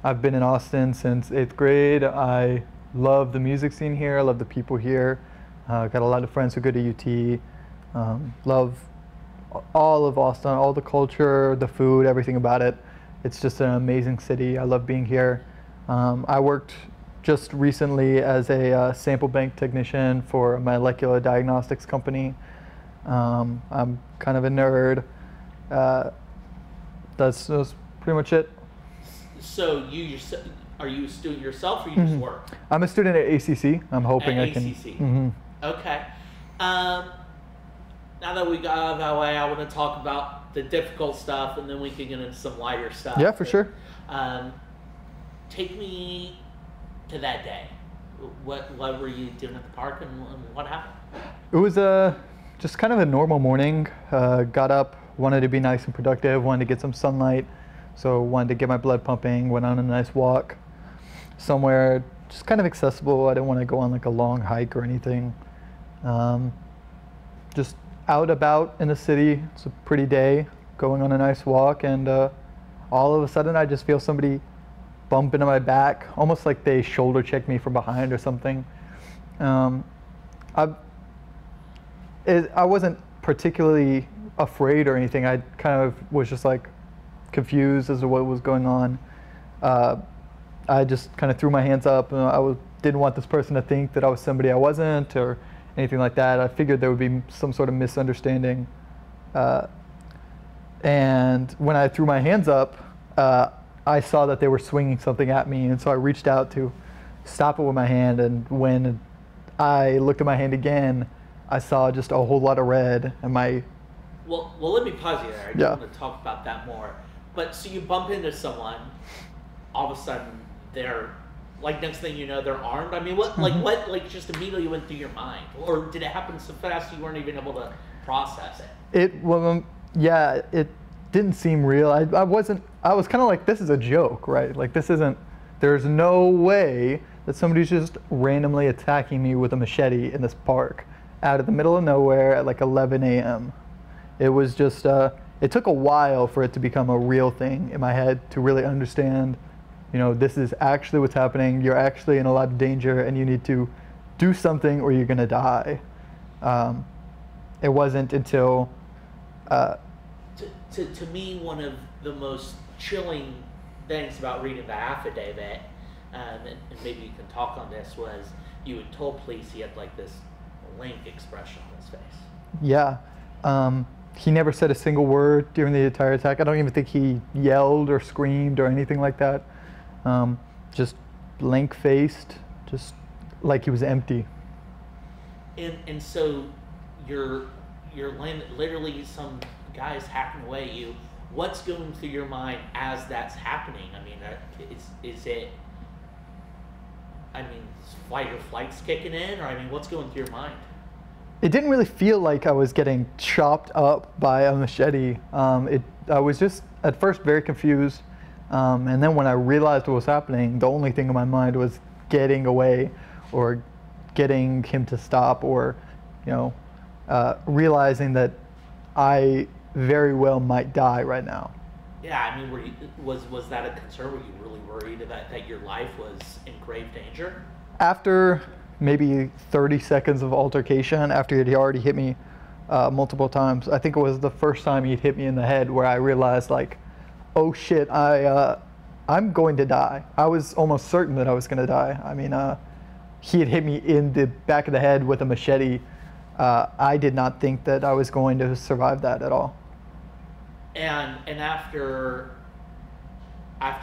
I've been in Austin since 8th grade. I love the music scene here. I love the people here. Got a lot of friends who go to UT. Love all of Austin, all the culture, the food, everything about it. It's just an amazing city. I love being here. I worked just recently as a sample bank technician for a molecular diagnostics company. I'm kind of a nerd. That's pretty much it. So are you a student yourself, or you just work? I'm a student at ACC. I'm hoping I can. ACC. Okay. Now that we got out of that way, I want to talk about the difficult stuff, and then we can get into some lighter stuff. Yeah, for sure. Take me to that day. What were you doing at the park, and what happened? It was just kind of a normal morning. Got up, wanted to be nice and productive, wanted to get some sunlight, so wanted to get my blood pumping, went on a nice walk somewhere just kind of accessible. I didn't want to go on like a long hike or anything. Just out about in the city. It's a pretty day, going on a nice walk, and all of a sudden I just feel somebody bump into my back, almost like they shoulder check me from behind or something. I wasn't particularly afraid or anything. I kind of was just like confused as to what was going on. I just kind of threw my hands up, and didn't want this person to think that I was somebody I wasn't or anything like that. I figured there would be some sort of misunderstanding. And when I threw my hands up, I saw that they were swinging something at me, and so I reached out to stop it with my hand, and when I looked at my hand again, I saw just a whole lot of red, and my... Well, let me pause you there. I Yeah. want to talk about that more. But so you bump into someone, all of a sudden they're, like, next thing you know, they're armed. I mean, what just immediately went through your mind? Or did it happen so fast you weren't even able to process it? Yeah, it didn't seem real. I was kind of like, this is a joke, right? Like, there's no way that somebody's just randomly attacking me with a machete in this park out of the middle of nowhere at like 11 a.m. It was just, it took a while for it to become a real thing in my head to really understand, this is actually what's happening. You're actually in a lot of danger, and you need to do something or you're gonna die. It wasn't until... To me, one of the most chilling things about reading the affidavit, and maybe you can talk on this, was you had told police he had like this blank expression on his face. Yeah. He never said a single word during the entire attack. I don't even think he yelled or screamed or anything like that. Just blank-faced, just like he was empty. And so you're literally some guy's hacking away at you. What's going through your mind as that's happening? I mean, is it fight or flight's kicking in, or what's going through your mind? It didn't really feel like I was getting chopped up by a machete. I was just at first very confused, and then when I realized what was happening, the only thing in my mind was getting away, or getting him to stop, or realizing that I very well might die right now. Yeah, was that a concern? Were you really worried that your life was in grave danger? After maybe 30 seconds of altercation, after he already hit me multiple times, I think it was the first time he'd hit me in the head where I realized, like, oh shit, I'm going to die. I was almost certain that I was going to die. He had hit me in the back of the head with a machete. I did not think that I was going to survive that at all. And after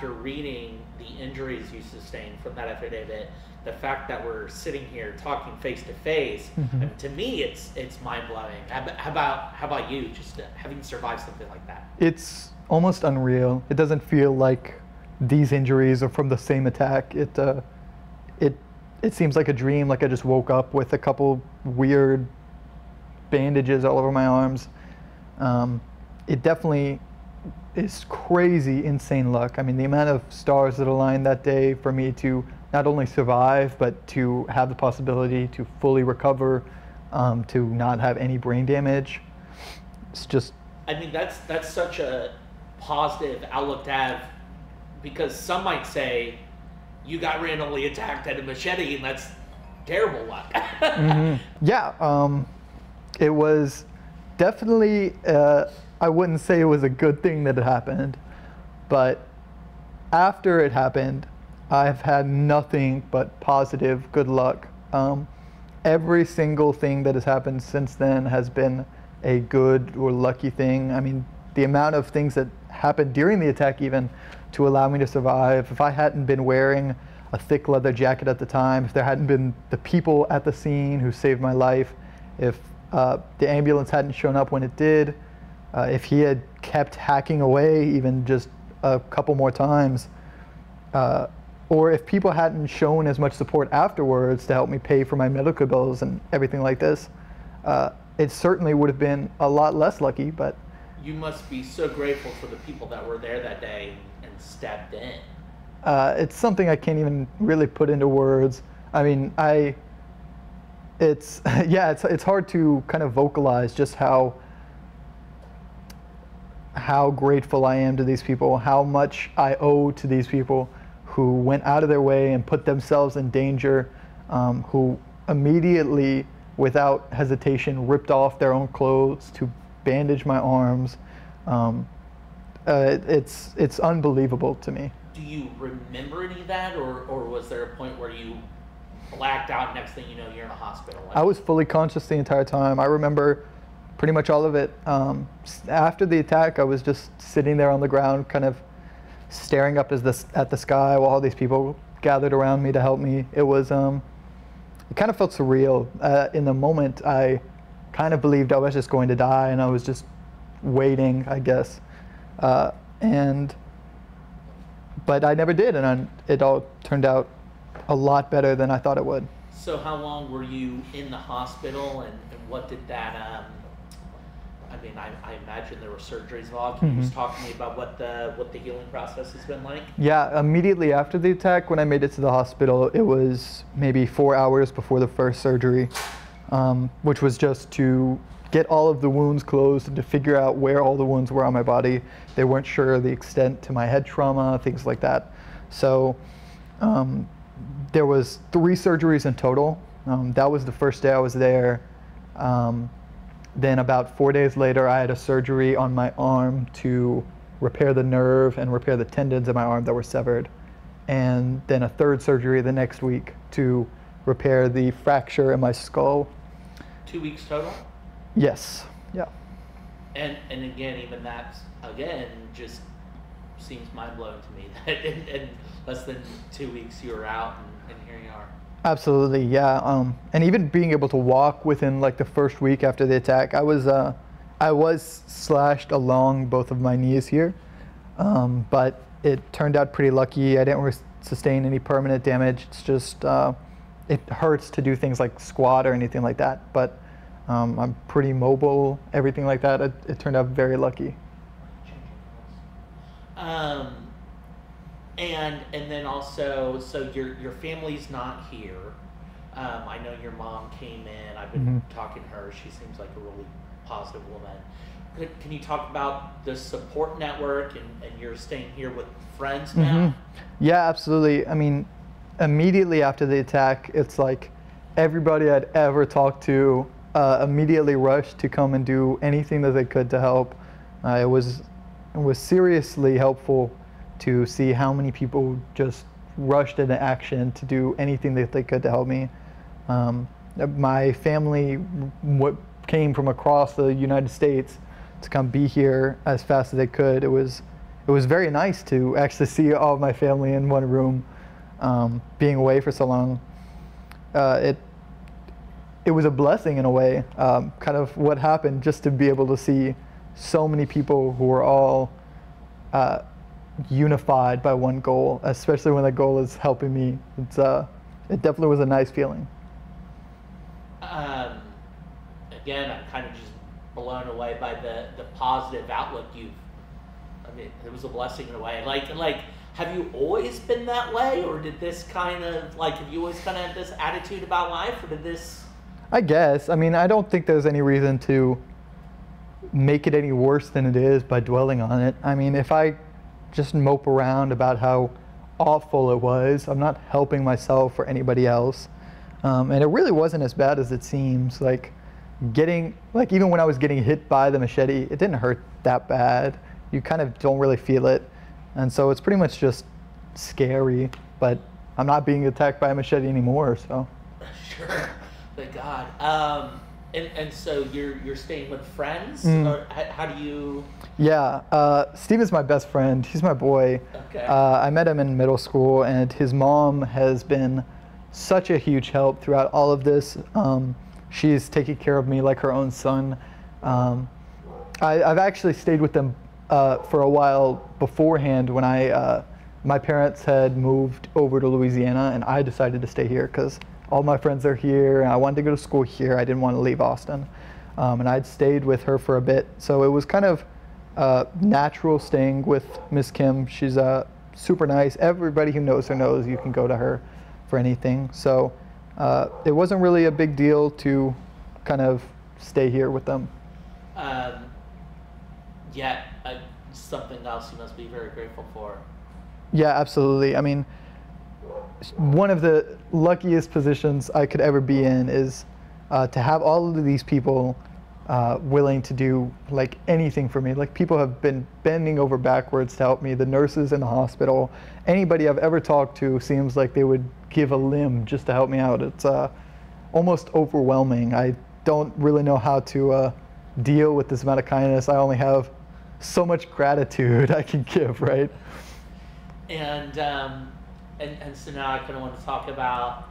reading the injuries you sustained from that affidavit, the fact that we're sitting here talking face to face, to me it's mind-blowing. How about you, just having survived something like that? It's almost unreal. It doesn't feel like these injuries are from the same attack. It seems like a dream, like I just woke up with a couple weird bandages all over my arms. It definitely is crazy, insane luck. I mean, the amount of stars that aligned that day for me to not only survive, but to have the possibility to fully recover, to not have any brain damage. It's just... that's such a positive outlook to have, because some might say you got randomly attacked at a machete, and that's terrible luck. Yeah, it was definitely, I wouldn't say it was a good thing that it happened, but after it happened, I've had nothing but positive good luck. Every single thing that has happened since then has been a good or lucky thing. I mean, the amount of things that happened during the attack even to allow me to survive, if I hadn't been wearing a thick leather jacket at the time, if there hadn't been the people at the scene who saved my life, if the ambulance hadn't shown up when it did, if he had kept hacking away even just a couple more times, or if people hadn't shown as much support afterwards to help me pay for my medical bills and everything like this, it certainly would have been a lot less lucky. But you must be so grateful for the people that were there that day and stepped in. It's something I can't even really put into words. I mean, it's hard to kind of vocalize just how grateful I am to these people, how much I owe to these people who went out of their way and put themselves in danger, who immediately, without hesitation, ripped off their own clothes to bandage my arms. It's unbelievable to me. Do you remember any of that, or was there a point where you blacked out, next thing you know, you're in a hospital? I was fully conscious the entire time. I remember pretty much all of it. After the attack, I was just sitting there on the ground, kind of staring up at the sky while all these people gathered around me to help me. It was, it kind of felt surreal. In the moment, I kind of believed I was just going to die, and I was just waiting, I guess. But I never did, and it all turned out a lot better than I thought it would. So how long were you in the hospital, and what did that, I mean, I imagine there were surgeries involved. Can you just talk to me about what the healing process has been like? Yeah, immediately after the attack, when I made it to the hospital, it was maybe 4 hours before the first surgery, which was just to get all of the wounds closed and to figure out where all the wounds were on my body. They weren't sure the extent to my head trauma, things like that. So there was 3 surgeries in total. That was the first day I was there. Then about 4 days later, I had a surgery on my arm to repair the nerve and repair the tendons in my arm that were severed. And then a 3rd surgery the next week to repair the fracture in my skull. 2 weeks total? Yes, yeah. And again, even that, again, just seems mind-blowing to me that in less than 2 weeks you were out and here you are. Absolutely, yeah. And even being able to walk within like the first week after the attack, I was slashed along both of my knees here, but it turned out pretty lucky. I didn't sustain any permanent damage. It's just it hurts to do things like squat or anything like that, but I'm pretty mobile, everything like that. It turned out very lucky. And then also, so your family's not here. I know your mom came in. I've been talking to her. She seems like a really positive woman. Can you talk about the support network and you're staying here with friends now? Yeah, absolutely. I mean, immediately after the attack, it's like everybody I'd ever talked to immediately rushed to come and do anything that they could to help. It was seriously helpful to see how many people just rushed into action to do anything that they could to help me. My family came from across the United States to come be here as fast as they could. It was very nice to actually see all of my family in one room, being away for so long. It was a blessing in a way, kind of what happened, just to be able to see so many people who were all unified by one goal, especially when the goal is helping me. It definitely was a nice feeling. Again, I'm kind of just blown away by the positive outlook I mean, it was a blessing in a way. Like, have you always been that way, or did this kind of, have you always kind of had this attitude about life, or did this? I guess. I mean, I don't think there's any reason to make it any worse than it is by dwelling on it. I mean, if I just mope around about how awful it was. I'm not helping myself or anybody else. And it really wasn't as bad as it seems. Like even when I was getting hit by the machete, it didn't hurt that bad. You kind of don't really feel it. And so it's pretty much just scary, but I'm not being attacked by a machete anymore, so. Sure, thank God. And so you're staying with friends, or how do you? Yeah, Steven's my best friend. He's my boy. Okay. I met him in middle school, and his mom has been such a huge help throughout all of this. She's taking care of me like her own son. I've actually stayed with them for a while beforehand when my parents had moved over to Louisiana, and I decided to stay here because all my friends are here, and I wanted to go to school here. I didn't want to leave Austin. And I'd stayed with her for a bit. So it was kind of natural staying with Miss Kim. She's super nice. Everybody who knows her knows you can go to her for anything. So it wasn't really a big deal to kind of stay here with them. Something else you must be very grateful for. Yeah, absolutely. I mean, one of the luckiest positions I could ever be in is to have all of these people willing to do like anything for me. Like, people have been bending over backwards to help me. The nurses in the hospital, anybody I've ever talked to seems like they would give a limb just to help me out. It's almost overwhelming. I don't really know how to deal with this amount of kindness. I only have so much gratitude I can give, right? And so now I kind of want to talk about,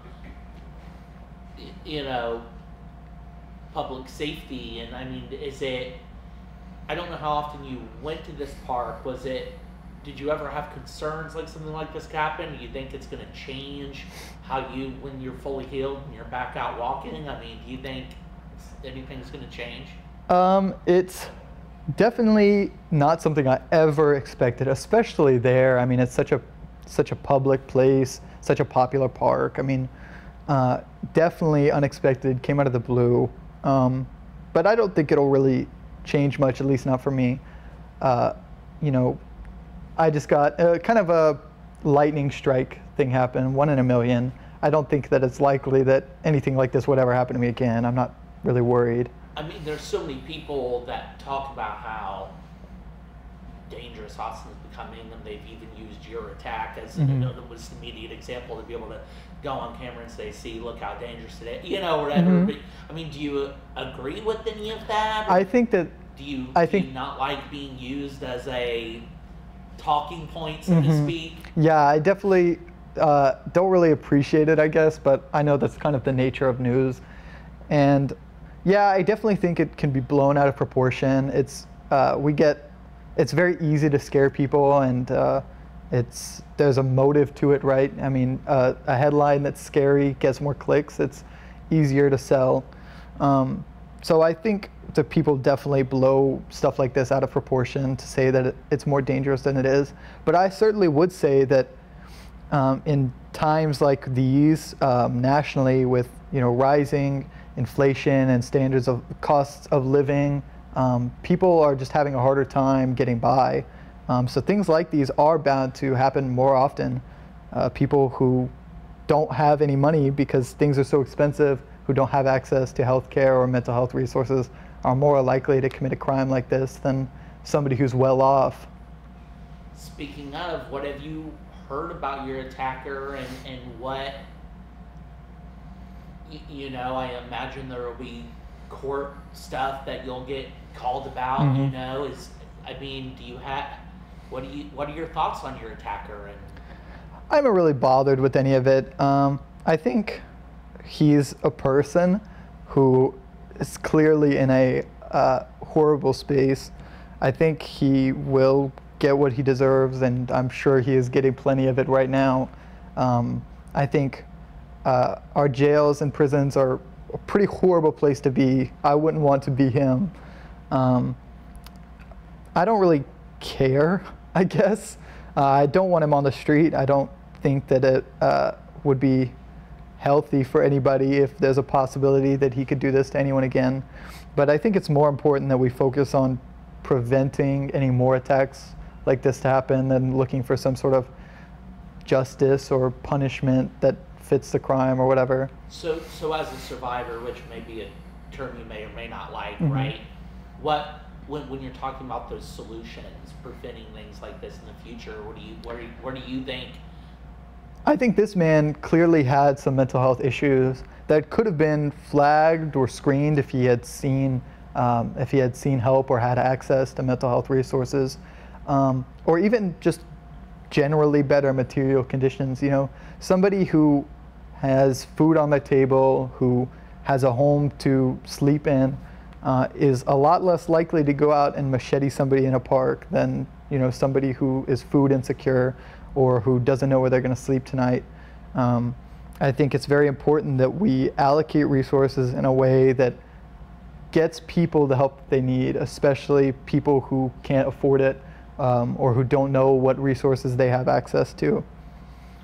public safety. And I mean, I don't know how often you went to this park. Did you ever have concerns like something like this happen? Do you think it's going to change how when you're fully healed and you're back out walking? I mean, do you think anything's going to change? It's definitely not something I ever expected, especially there. I mean, it's such a public place, such a popular park. I mean, definitely unexpected, came out of the blue. But I don't think it'll really change much, at least not for me. I just got kind of a lightning strike thing happen, 1 in a million. I don't think that it's likely that anything like this would ever happen to me again. I'm not really worried. I mean, there's so many people that talk about how dangerous Austin is becoming, and they've even used your attack as that was the immediate example to be able to go on camera and say, "See, look how dangerous it is," whatever. But, I mean, do you agree with any of that? I think that. Do you not like being used as a talking point, so to speak? Yeah, I definitely don't really appreciate it, I guess, but I know that's kind of the nature of news. And yeah, I definitely think it can be blown out of proportion. It's very easy to scare people, and there's a motive to it, right? I mean, a headline that's scary gets more clicks. It's easier to sell. So I think the people definitely blow stuff like this out of proportion to say that it's more dangerous than it is. But I certainly would say that in times like these, nationally, with rising inflation and standards of costs of living, people are just having a harder time getting by. So things like these are bound to happen more often. People who don't have any money because things are so expensive, who don't have access to health care or mental health resources, are more likely to commit a crime like this than somebody who's well off. Speaking of, what have you heard about your attacker, and what, I imagine there will be court stuff that you'll get called about, what are your thoughts on your attacker? And I haven't really bothered with any of it. I think he's a person who is clearly in a horrible space. I think he will get what he deserves, and I'm sure he is getting plenty of it right now. I think our jails and prisons are a pretty horrible place to be. I wouldn't want to be him. I don't really care, I guess. I don't want him on the street. I don't think that it would be healthy for anybody if there's a possibility that he could do this to anyone again. But I think it's more important that we focus on preventing any more attacks like this to happen and looking for some sort of justice or punishment that fits the crime or whatever. So as a survivor, which may be a term you may or may not like, Mm-hmm. right? When you're talking about those solutions, preventing things like this in the future, where do you think? I think this man clearly had some mental health issues that could have been flagged or screened if he had seen help or had access to mental health resources, or even just generally better material conditions. You know, somebody who has food on their table, who has a home to sleep in, is a lot less likely to go out and machete somebody in a park than, you know, somebody who is food insecure or who doesn't know where they're going to sleep tonight. I think it's very important that we allocate resources in a way that gets people the help they need, especially people who can't afford it, or who don't know what resources they have access to.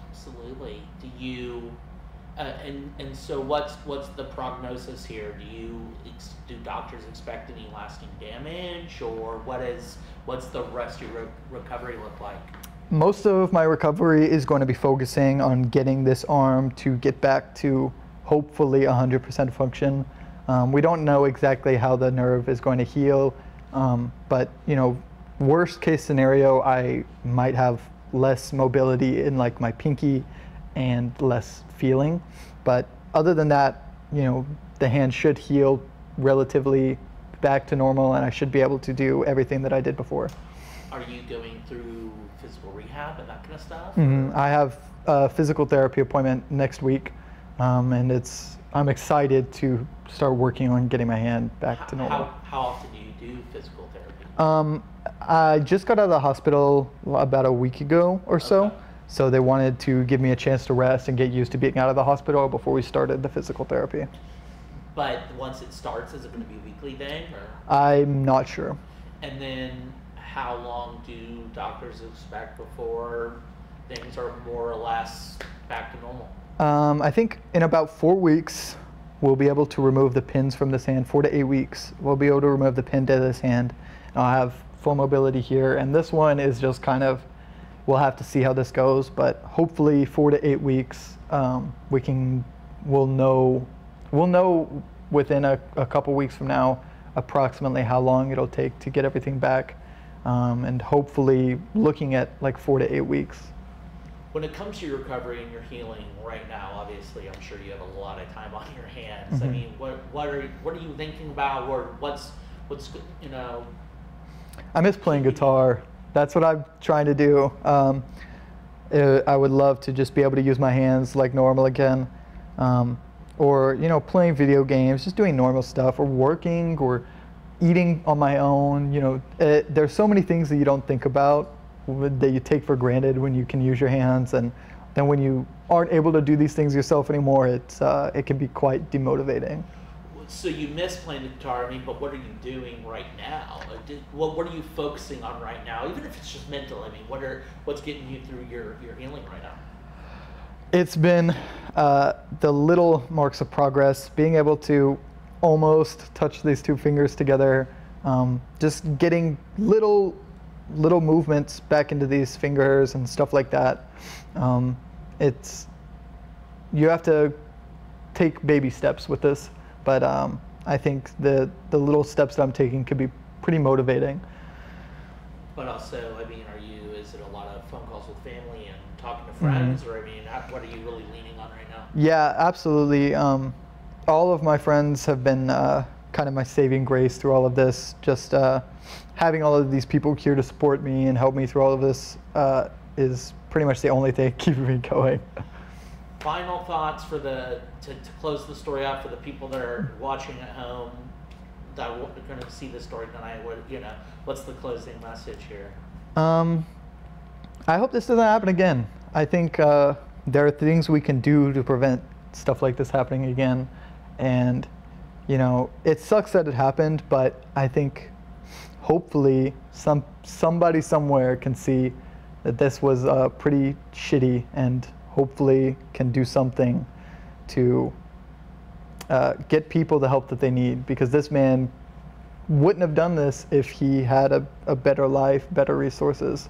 Absolutely. Do you, and so what's the prognosis here? Do doctors expect any lasting damage, or what's the rest of your recovery look like? Most of my recovery is going to be focusing on getting this arm to get back to hopefully 100% function. We don't know exactly how the nerve is going to heal, but, you know, worst case scenario, I might have less mobility in like my pinky and less feeling. But other than that, you know, the hand should heal relatively back to normal, and I should be able to do everything that I did before. Are you going through physical rehab and that kind of stuff? Mm-hmm. I have a physical therapy appointment next week, and I'm excited to start working on getting my hand back to normal. How often do you do physical therapy? I just got out of the hospital about a week ago or so. Okay. So they wanted to give me a chance to rest and get used to being out of the hospital before we started the physical therapy. But once it starts, is it going to be weekly then? Or? I'm not sure. And then how long do doctors expect before things are more or less back to normal? I think in about 4 weeks, we'll be able to remove the pins from this hand. 4 to 8 weeks, we'll be able to remove the pin to this hand. And I'll have full mobility here. And this one is just kind of, we'll have to see how this goes. But hopefully 4 to 8 weeks, we'll know within a couple weeks from now approximately how long it'll take to get everything back. And hopefully looking at like 4 to 8 weeks. When it comes to your recovery and your healing right now, obviously, I'm sure you have a lot of time on your hands. Mm-hmm. I mean, what are you thinking about, or what's you know? I miss playing guitar. That's what I'm trying to do. I would love to just be able to use my hands like normal again, or, you know, playing video games, just doing normal stuff, or working, or eating on my own. You know, there's so many things that you don't think about, that you take for granted when you can use your hands, and then when you aren't able to do these things yourself anymore, it can be quite demotivating. So you miss playing the guitar, I mean, but what are you doing right now? What are you focusing on right now? Even if it's just mental, I mean, what's getting you through your healing right now? It's been the little marks of progress, being able to almost touch these two fingers together, just getting little movements back into these fingers and stuff like that. You have to take baby steps with this, but I think the little steps that I'm taking could be pretty motivating. But also, I mean, is it a lot of phone calls with family and talking to friends, or I mean, what are you really leaning on right now? Yeah, absolutely. All of my friends have been kind of my saving grace through all of this. Just having all of these people here to support me and help me through all of this is pretty much the only thing keeping me going. Final thoughts to close the story out for the people that are watching at home that are going to see this story tonight. What's the closing message here? I hope this doesn't happen again. I think there are things we can do to prevent stuff like this happening again, and you know, it sucks that it happened, but I think hopefully somebody somewhere can see that this was pretty shitty, and hopefully can do something to get people the help that they need, because this man wouldn't have done this if he had a better life, better resources.